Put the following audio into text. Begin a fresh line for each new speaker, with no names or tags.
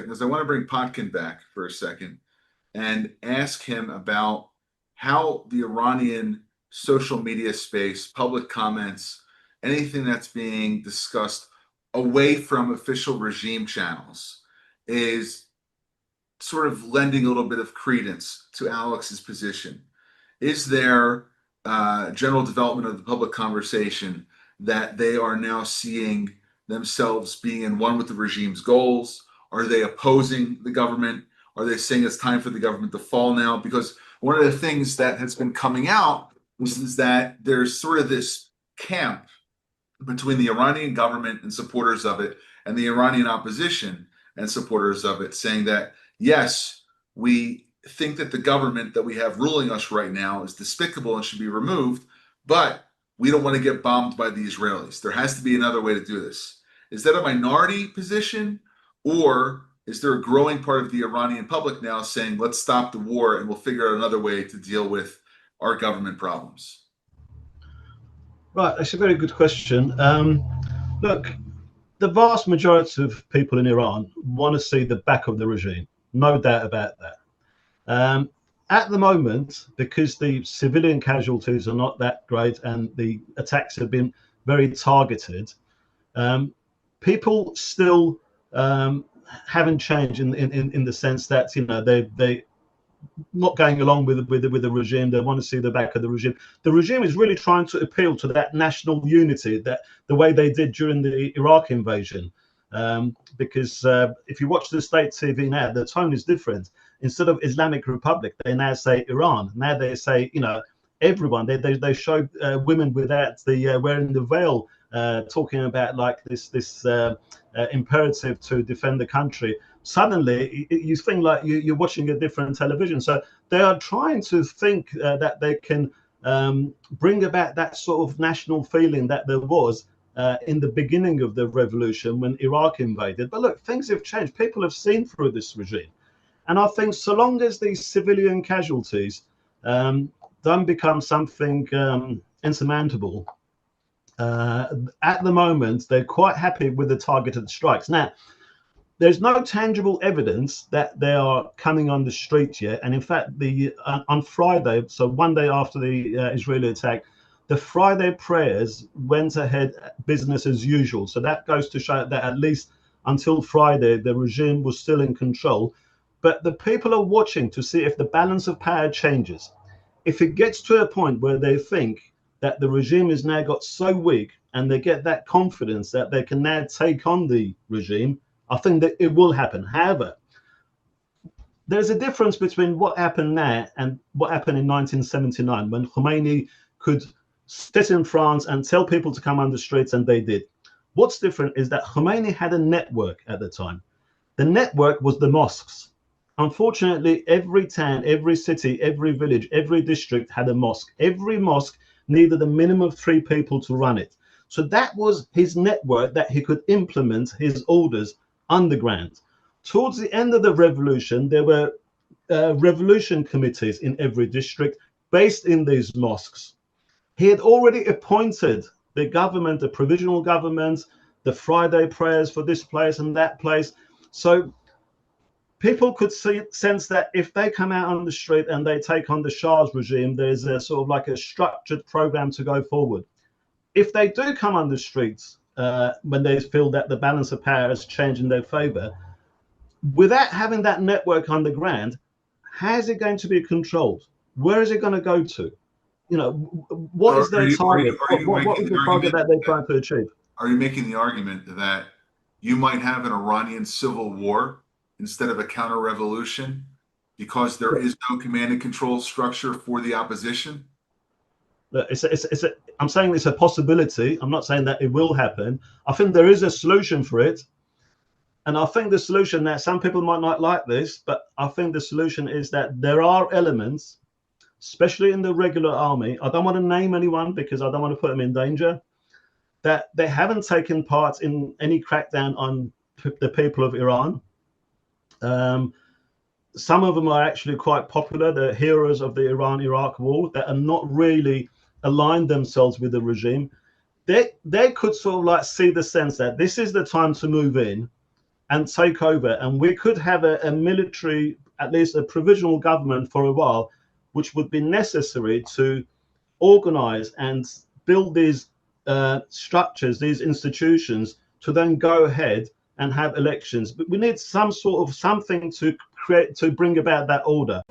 because I want to bring Potkin back for a second and ask him about how the Iranian social media space, public comments, anything that's being discussed away from official regime channels is sort of lending a little bit of credence to Alex's position. Is there general development of the public conversation that they are now seeing themselves being in one with the regime's goals? Are they opposing the government? Are they saying it's time for the government to fall now? Because one of the things that has been coming out is that there's sort of this camp between the Iranian government and supporters of it and the Iranian opposition and supporters of it, saying that, yes, we think that the government that we have ruling us right now is despicable and should be removed, but we don't want to get bombed by the Israelis. There has to be another way to do this. Is that a minority position, or is there a growing part of the Iranian public now saying, let's stop the war and we'll figure out another way to deal with our government problems?
Right, that's a very good question. Look, the vast majority of people in Iran want to see the back of the regime, no doubt about that. At the moment, because the civilian casualties are not that great and the attacks have been very targeted, people still haven't changed in the sense that, you know, they not going along with the regime. They want to see the back of the regime. The regime is really trying to appeal to that national unity, that the way they did during the Iraq invasion. Because if you watch the state TV now, the tone is different. Instead of Islamic Republic, they now say Iran. Now they say, you know, everyone. They show women without the wearing the veil, talking about like this imperative to defend the country. Suddenly you think like you're watching a different television. So they are trying to think that they can bring about that sort of national feeling that there was in the beginning of the revolution when Iraq invaded. But look, things have changed. People have seen through this regime. And I think so long as these civilian casualties don't become something insurmountable, at the moment, they're quite happy with the targeted strikes. Now, there's no tangible evidence that they are coming on the street yet. And in fact, on Friday, so one day after the Israeli attack, the Friday prayers went ahead business as usual. So that goes to show that at least until Friday, the regime was still in control. But the people are watching to see if the balance of power changes. If it gets to a point where they think that the regime has now got so weak and they get that confidence that they can now take on the regime, I think that it will happen. However, there's a difference between what happened now and what happened in 1979 when Khomeini could sit in France and tell people to come on the streets, and they did. What's different is that Khomeini had a network at the time. The network was the mosques. Unfortunately, every town, every city, every village, every district had a mosque. Every mosque needed a minimum of 3 people to run it. So that was his network that he could implement his orders underground. Towards the end of the revolution, there were revolution committees in every district based in these mosques. He had already appointed the government, the provisional government, the Friday prayers for this place and that place. So people could sense that if they come out on the street and they take on the Shah's regime, there's a sort of like a structured program to go forward. If they do come on the streets when they feel that the balance of power has changed in their favor, without having that network on the ground, how is it going to be controlled? Where is it going to go to? You know, what is their target? What is the target that they're trying to achieve?
Are you making the argument that you might have an Iranian civil war instead of a counter-revolution because there is no command and control structure for the opposition?
I'm saying it's a possibility. I'm not saying that it will happen. I think there is a solution for it. And I think the solution, that some people might not like this, but I think the solution is that there are elements, especially in the regular army, I don't want to name anyone because I don't want to put them in danger, that they haven't taken part in any crackdown on the people of Iran. Some of them are actually quite popular. They're heroes of the Iran-Iraq war that are not really aligned themselves with the regime. They could sort of like see the sense that this is the time to move in and take over, and we could have a military, at least a provisional government for a while, which would be necessary to organize and build these structures, these institutions, to then go ahead and have elections. But we need some sort of something to create, to bring about that order.